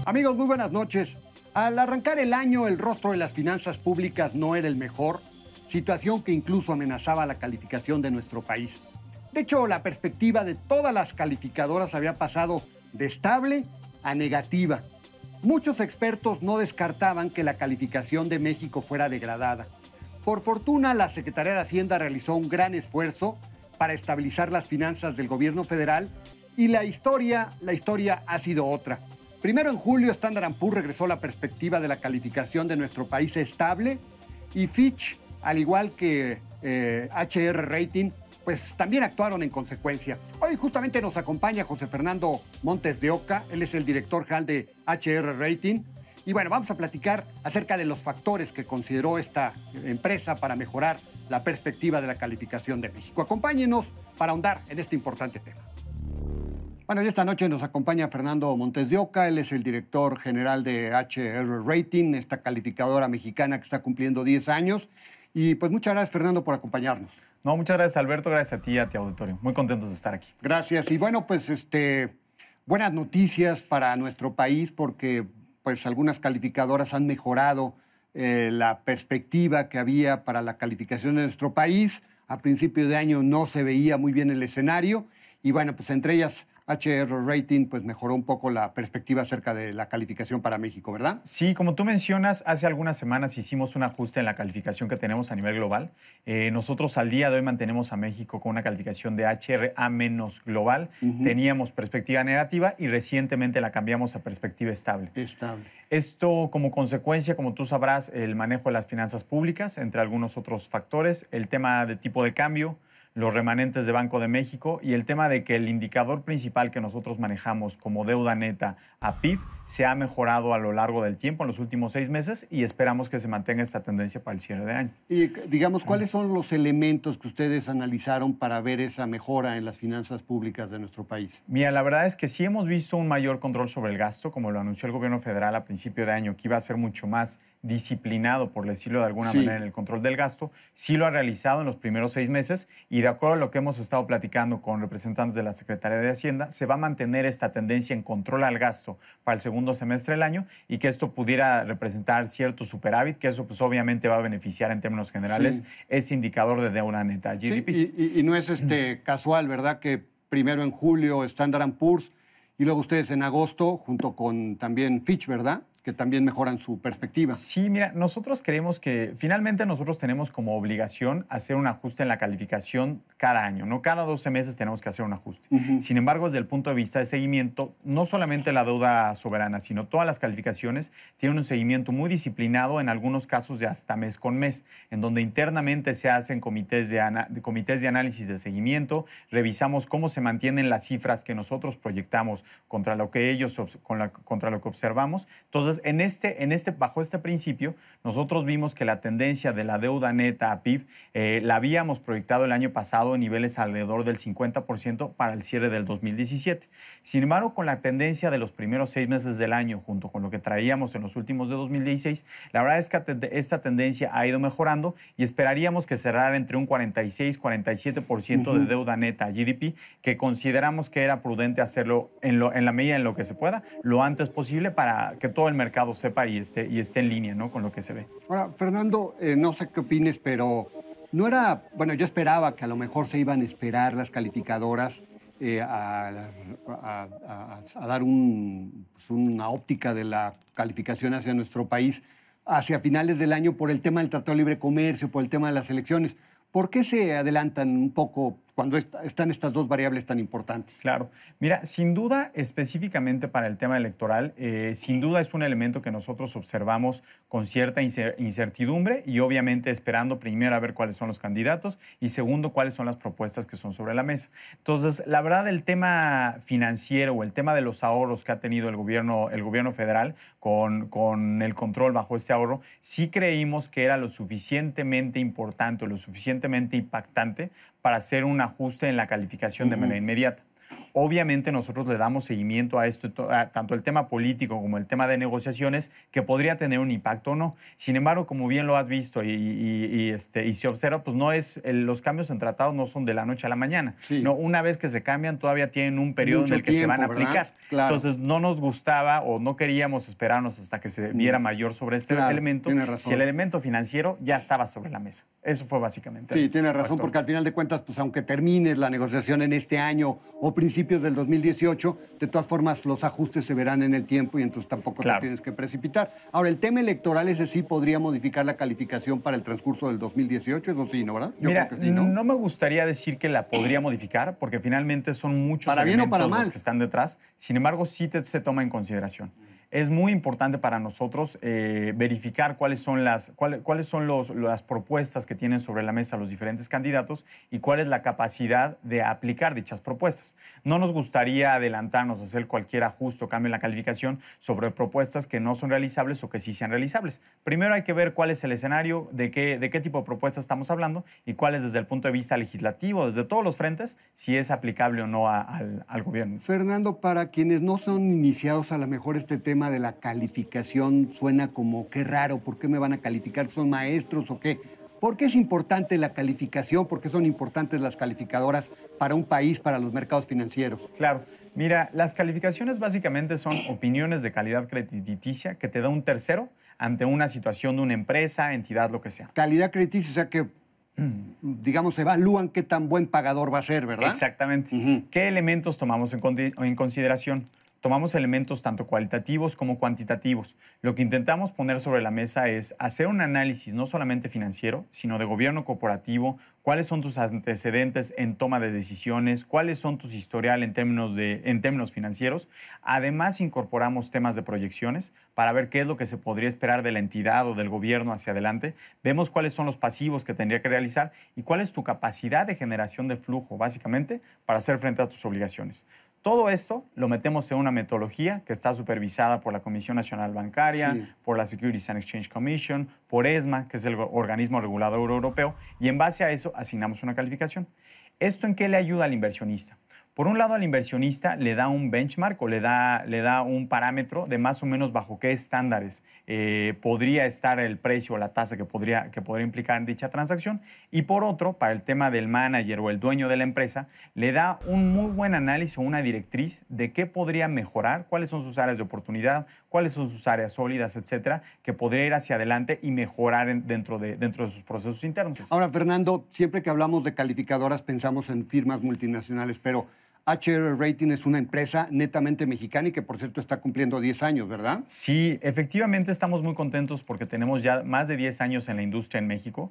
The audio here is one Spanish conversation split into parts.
Amigos, muy buenas noches. Al arrancar el año, el rostro de las finanzas públicas no era el mejor, situación que incluso amenazaba la calificación de nuestro país. De hecho, la perspectiva de todas las calificadoras había pasado de estable a negativa. Muchos expertos no descartaban que la calificación de México fuera degradada. Por fortuna, la Secretaría de Hacienda realizó un gran esfuerzo para estabilizar las finanzas del gobierno federal y la historia ha sido otra. Primero, en julio, Standard & Poor's regresó la perspectiva de la calificación de nuestro país estable y Fitch, al igual que HR Rating, pues también actuaron en consecuencia. Hoy justamente nos acompaña José Fernando Montes de Oca, él es el director general de HR Rating. Y bueno, vamos a platicar acerca de los factores que consideró esta empresa para mejorar la perspectiva de la calificación de México. Acompáñenos para ahondar en este importante tema. Bueno, y esta noche nos acompaña Fernando Montes de Oca, él es el director general de HR Rating, esta calificadora mexicana que está cumpliendo 10 años. Y pues muchas gracias, Fernando, por acompañarnos. No, muchas gracias, Alberto, gracias a ti y a tu auditorio. Muy contentos de estar aquí. Gracias. Y bueno, pues buenas noticias para nuestro país porque pues algunas calificadoras han mejorado la perspectiva que había para la calificación de nuestro país. A principio de año no se veía muy bien el escenario y bueno, pues entre ellas HR Rating pues mejoró un poco la perspectiva acerca de la calificación para México, ¿verdad? Sí, como tú mencionas, hace algunas semanas hicimos un ajuste en la calificación que tenemos a nivel global. Nosotros al día de hoy mantenemos a México con una calificación de HRA- global. Teníamos perspectiva negativa y recientemente la cambiamos a perspectiva estable. Estable. Esto como consecuencia, como tú sabrás, el manejo de las finanzas públicas, entre algunos otros factores, el tema de tipo de cambio, los remanentes de Banco de México y el tema de que el indicador principal que nosotros manejamos como deuda neta a PIB se ha mejorado a lo largo del tiempo en los últimos 6 meses y esperamos que se mantenga esta tendencia para el cierre de año. Y digamos, ¿cuáles son los elementos que ustedes analizaron para ver esa mejora en las finanzas públicas de nuestro país? Mira, la verdad es que sí hemos visto un mayor control sobre el gasto, como lo anunció el gobierno federal a principio de año, que iba a ser mucho más disciplinado, por decirlo de alguna manera, en el control del gasto. Sí lo ha realizado en los primeros 6 meses y de acuerdo a lo que hemos estado platicando con representantes de la Secretaría de Hacienda, se va a mantener esta tendencia en control al gasto para el segundo semestre del año y que esto pudiera representar cierto superávit, que eso pues obviamente va a beneficiar en términos generales este indicador de deuda neta GDP. Sí, y no es casual, ¿verdad? Que primero en julio Standard & Poor's y luego ustedes en agosto, junto con también Fitch, ¿verdad?, que también mejoran su perspectiva. Sí, mira, nosotros creemos que finalmente nosotros tenemos como obligación hacer un ajuste en la calificación cada año, ¿no? Cada 12 meses tenemos que hacer un ajuste. Sin embargo, desde el punto de vista de seguimiento, no solamente la deuda soberana, sino todas las calificaciones tienen un seguimiento muy disciplinado, en algunos casos de hasta mes con mes, en donde internamente se hacen comités de análisis de seguimiento, revisamos cómo se mantienen las cifras que nosotros proyectamos contra lo que contra lo que observamos. Entonces, bajo este principio, nosotros vimos que la tendencia de la deuda neta a PIB la habíamos proyectado el año pasado en niveles alrededor del 50% para el cierre del 2017. Sin embargo, con la tendencia de los primeros 6 meses del año, junto con lo que traíamos en los últimos de 2016, la verdad es que esta tendencia ha ido mejorando y esperaríamos que cerrara entre un 46-47% de deuda neta a GDP, que consideramos que era prudente hacerlo en la medida en lo que se pueda, lo antes posible para que todo el mercado sepa y esté en línea, ¿no?, con lo que se ve. Ahora, Fernando, no sé qué opines, pero no era, bueno, yo esperaba que a lo mejor se iban a esperar las calificadoras a dar una óptica de la calificación hacia nuestro país hacia finales del año por el tema del Tratado de Libre Comercio, por el tema de las elecciones. ¿Por qué se adelantan un poco cuando están estas dos variables tan importantes? Claro. Mira, sin duda, específicamente para el tema electoral, sin duda es un elemento que nosotros observamos con cierta incertidumbre y obviamente esperando primero a ver cuáles son los candidatos y segundo, cuáles son las propuestas que son sobre la mesa. Entonces, la verdad, el tema financiero o el tema de los ahorros que ha tenido el gobierno federal con el control bajo este ahorro, sí creímos que era lo suficientemente importante o lo suficientemente impactante para hacer un ajuste en la calificación de manera inmediata. Obviamente nosotros le damos seguimiento a esto, tanto el tema político como el tema de negociaciones, que podría tener un impacto o no. Sin embargo, como bien lo has visto y se observa, pues no es, los cambios en tratados no son de la noche a la mañana. Sí. No, una vez que se cambian, todavía tienen un periodo Mucho en el que tiempo, se van a ¿verdad? aplicar. Claro. Entonces, no nos gustaba o no queríamos esperarnos hasta que se viera mayor sobre este Claro, elemento, tiene razón. si el elemento financiero ya estaba sobre la mesa. Eso fue básicamente. Sí, tiene razón, factor. porque al final de cuentas, pues aunque termines la negociación en este año o principios del 2018, de todas formas los ajustes se verán en el tiempo y entonces tampoco te tienes que precipitar. Ahora, el tema electoral, ese sí podría modificar la calificación para el transcurso del 2018, eso sí, ¿no, verdad? Yo Mira, creo que sí, ¿no? no me gustaría decir que la podría modificar, porque finalmente son muchos ¿Para bien o elementos para mal? los que están detrás. Sin embargo, sí se toma en consideración. Es muy importante para nosotros verificar cuáles son las propuestas que tienen sobre la mesa los diferentes candidatos y cuál es la capacidad de aplicar dichas propuestas. No nos gustaría adelantarnos a hacer cualquier ajuste o cambio en la calificación sobre propuestas que no son realizables o que sí sean realizables. Primero hay que ver cuál es el escenario, de qué tipo de propuestas estamos hablando y cuál es desde el punto de vista legislativo, desde todos los frentes, si es aplicable o no al gobierno. Fernando, para quienes no son iniciados, a lo mejor este tema de la calificación suena como qué raro, ¿por qué me van a calificar? ¿Son maestros o qué? ¿Por qué es importante la calificación? ¿Por qué son importantes las calificadoras para un país, para los mercados financieros? Claro. Mira, las calificaciones básicamente son opiniones de calidad crediticia que te da un tercero ante una situación de una empresa, entidad, lo que sea. Calidad crediticia, o sea que, digamos, evalúan qué tan buen pagador va a ser, ¿verdad? Exactamente. ¿Qué elementos tomamos en consideración? Tomamos elementos tanto cualitativos como cuantitativos. Lo que intentamos poner sobre la mesa es hacer un análisis no solamente financiero, sino de gobierno corporativo, cuáles son tus antecedentes en toma de decisiones, cuáles son tus historial en términos financieros. Además, incorporamos temas de proyecciones para ver qué es lo que se podría esperar de la entidad o del gobierno hacia adelante. Vemos cuáles son los pasivos que tendría que realizar y cuál es tu capacidad de generación de flujo, básicamente, para hacer frente a tus obligaciones. Todo esto lo metemos en una metodología que está supervisada por la Comisión Nacional Bancaria, por la Securities and Exchange Commission, por ESMA, que es el organismo regulador europeo, y en base a eso asignamos una calificación. ¿Esto en qué le ayuda al inversionista? Por un lado, al inversionista le da un benchmark o le da un parámetro de más o menos bajo qué estándares podría estar el precio o la tasa que podría implicar en dicha transacción. Y por otro, para el tema del manager o el dueño de la empresa, le da un muy buen análisis o una directriz de qué podría mejorar, cuáles son sus áreas de oportunidad, cuáles son sus áreas sólidas, etcétera, que podría ir hacia adelante y mejorar dentro de sus procesos internos. Ahora, Fernando, siempre que hablamos de calificadoras pensamos en firmas multinacionales, pero HR Rating es una empresa netamente mexicana y que, por cierto, está cumpliendo 10 años, ¿verdad? Sí, efectivamente estamos muy contentos porque tenemos ya más de 10 años en la industria en México.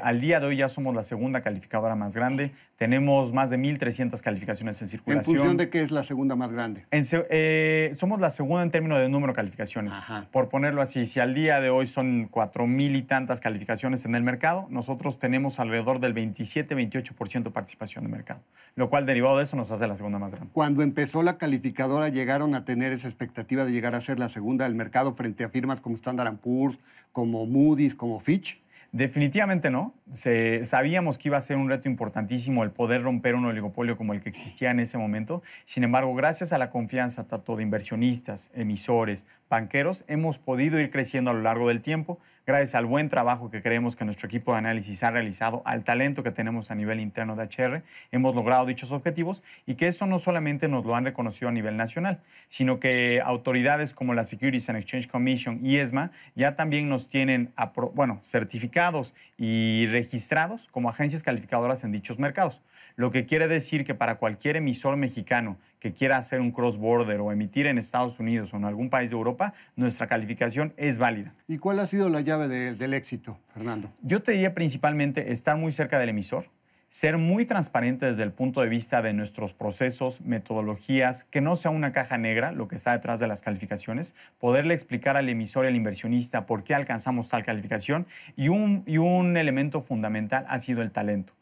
Al día de hoy ya somos la segunda calificadora más grande. Tenemos más de 1,300 calificaciones en circulación. ¿En función de qué es la segunda más grande? Somos la segunda en términos de número de calificaciones. Ajá. Por ponerlo así, si al día de hoy son 4,000 y tantas calificaciones en el mercado, nosotros tenemos alrededor del 27-28% de participación de mercado, lo cual derivado de eso nos hace la segunda más grande. Cuando empezó la calificadora, ¿llegaron a tener esa expectativa de llegar a ser la segunda del mercado frente a firmas como Standard & Poor's, como Moody's, como Fitch? Definitivamente no. Sabíamos que iba a ser un reto importantísimo el poder romper un oligopolio como el que existía en ese momento. Sin embargo, gracias a la confianza tanto de inversionistas, emisores, banqueros, hemos podido ir creciendo a lo largo del tiempo, gracias al buen trabajo que creemos que nuestro equipo de análisis ha realizado, al talento que tenemos a nivel interno de HR, hemos logrado dichos objetivos y que eso no solamente nos lo han reconocido a nivel nacional, sino que autoridades como la Securities and Exchange Commission y ESMA ya también nos tienen certificados y registrados como agencias calificadoras en dichos mercados. Lo que quiere decir que para cualquier emisor mexicano que quiera hacer un cross-border o emitir en Estados Unidos o en algún país de Europa, nuestra calificación es válida. ¿Y cuál ha sido la llave del éxito, Fernando? Yo te diría principalmente estar muy cerca del emisor, ser muy transparente desde el punto de vista de nuestros procesos, metodologías, que no sea una caja negra lo que está detrás de las calificaciones, poderle explicar al emisor y al inversionista por qué alcanzamos tal calificación y un elemento fundamental ha sido el talento.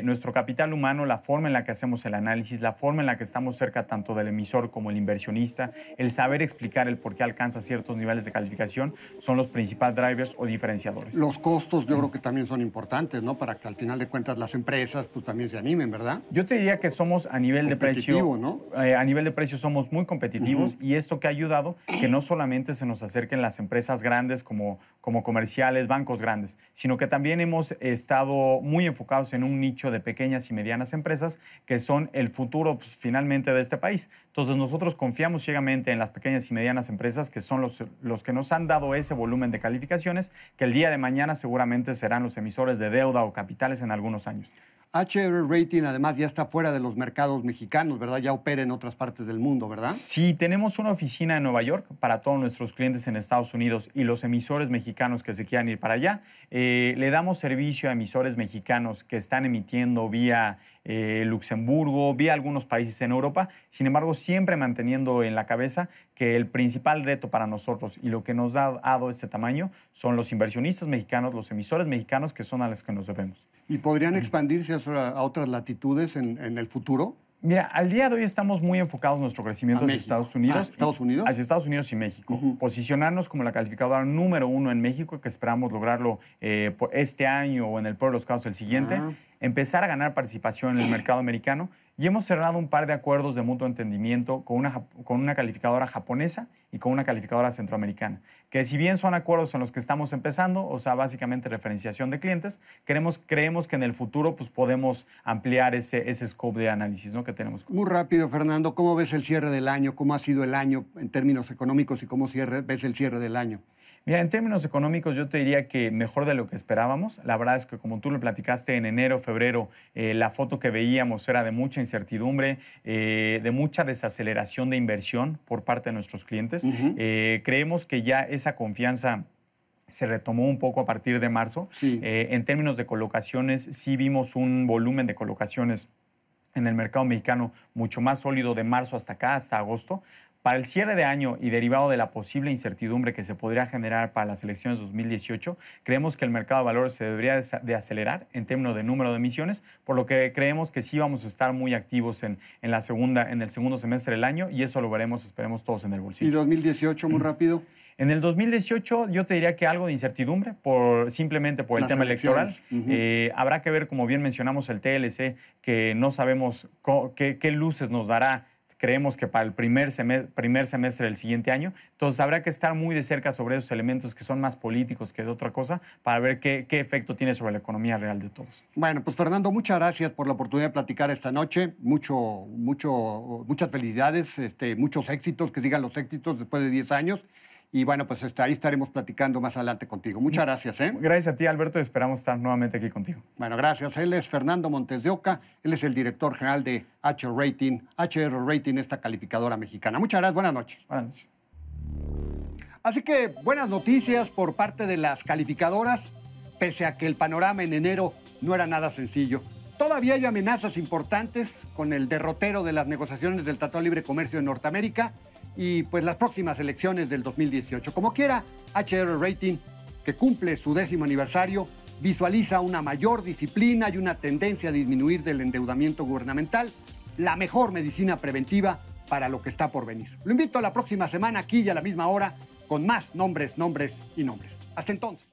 nuestro capital humano, la forma en la que hacemos el análisis, la forma en la que estamos cerca tanto del emisor como el inversionista, el saber explicar el por qué alcanza ciertos niveles de calificación, son los principales drivers o diferenciadores. Los costos yo creo que también son importantes, ¿no? Para que al final de cuentas las empresas pues también se animen, ¿verdad? Yo te diría que somos a nivel de precio, ¿no? A nivel de precio somos muy competitivos y esto que ha ayudado que no solamente se nos acerquen las empresas grandes como comerciales, bancos grandes, sino que también hemos estado muy enfocados en un nicho de pequeñas y medianas empresas que son el futuro pues, finalmente de este país. Entonces nosotros confiamos ciegamente en las pequeñas y medianas empresas que son los que nos han dado ese volumen de calificaciones que el día de mañana seguramente serán los emisores de deuda o capitales en algunos años. HR Rating además ya está fuera de los mercados mexicanos, ¿verdad? Ya opera en otras partes del mundo, ¿verdad? Sí, tenemos una oficina en Nueva York para todos nuestros clientes en Estados Unidos y los emisores mexicanos que se quieran ir para allá. Le damos servicio a emisores mexicanos que están emitiendo vía Luxemburgo, vía algunos países en Europa. Sin embargo, siempre manteniendo en la cabeza que el principal reto para nosotros y lo que nos ha dado este tamaño son los inversionistas mexicanos, los emisores mexicanos, que son a los que nos debemos. ¿Y podrían expandirse a otras latitudes en el futuro? Mira, al día de hoy estamos muy enfocados en nuestro crecimiento hacia Estados Unidos. ¿Estados Unidos? Hacia Estados Unidos y México. Posicionarnos como la calificadora número 1 en México, que esperamos lograrlo por este año o en el peor de los casos el siguiente. Empezar a ganar participación en el mercado americano y hemos cerrado un par de acuerdos de mutuo entendimiento con una calificadora japonesa y con una calificadora centroamericana, que si bien son acuerdos en los que estamos empezando, o sea, básicamente referenciación de clientes, creemos que en el futuro pues, podemos ampliar ese scope de análisis, ¿no? que tenemos. Muy rápido, Fernando, ¿cómo ves el cierre del año? ¿Cómo ha sido el año en términos económicos y cómo ves el cierre del año? Mira, en términos económicos yo te diría que mejor de lo que esperábamos. La verdad es que como tú lo platicaste en enero, febrero, la foto que veíamos era de mucha incertidumbre, de mucha desaceleración de inversión por parte de nuestros clientes. Creemos que ya esa confianza se retomó un poco a partir de marzo. Sí. En términos de colocaciones, sí vimos un volumen de colocaciones en el mercado mexicano mucho más sólido de marzo hasta acá, hasta agosto. Para el cierre de año y derivado de la posible incertidumbre que se podría generar para las elecciones 2018, creemos que el mercado de valores se debería de acelerar en términos de número de emisiones, por lo que creemos que sí vamos a estar muy activos en el segundo semestre del año y eso lo veremos, esperemos todos en el bolsillo. ¿Y 2018, muy rápido? En el 2018 yo te diría que algo de incertidumbre simplemente por el tema electoral. Habrá que ver, como bien mencionamos, el TLC, que no sabemos qué luces nos dará. Creemos que para el primer semestre del siguiente año. Entonces, habrá que estar muy de cerca sobre esos elementos que son más políticos que de otra cosa para ver qué efecto tiene sobre la economía real de todos. Bueno, pues Fernando, muchas gracias por la oportunidad de platicar esta noche. Muchas felicidades, muchos éxitos, que sigan los éxitos después de 10 años. Y bueno, pues ahí estaremos platicando más adelante contigo. Muchas gracias. Gracias a ti, Alberto, y esperamos estar nuevamente aquí contigo. Bueno, gracias. Él es Fernando Montes de Oca. Él es el director general de HR Rating, esta calificadora mexicana. Muchas gracias. Buenas noches. Buenas noches. Así que buenas noticias por parte de las calificadoras, pese a que el panorama en enero no era nada sencillo. Todavía hay amenazas importantes con el derrotero de las negociaciones del Tratado de Libre Comercio de Norteamérica y pues las próximas elecciones del 2018. Como quiera, HR Rating, que cumple su 10º aniversario, visualiza una mayor disciplina y una tendencia a disminuir del endeudamiento gubernamental, la mejor medicina preventiva para lo que está por venir. Lo invito a la próxima semana aquí y a la misma hora con más nombres. Hasta entonces.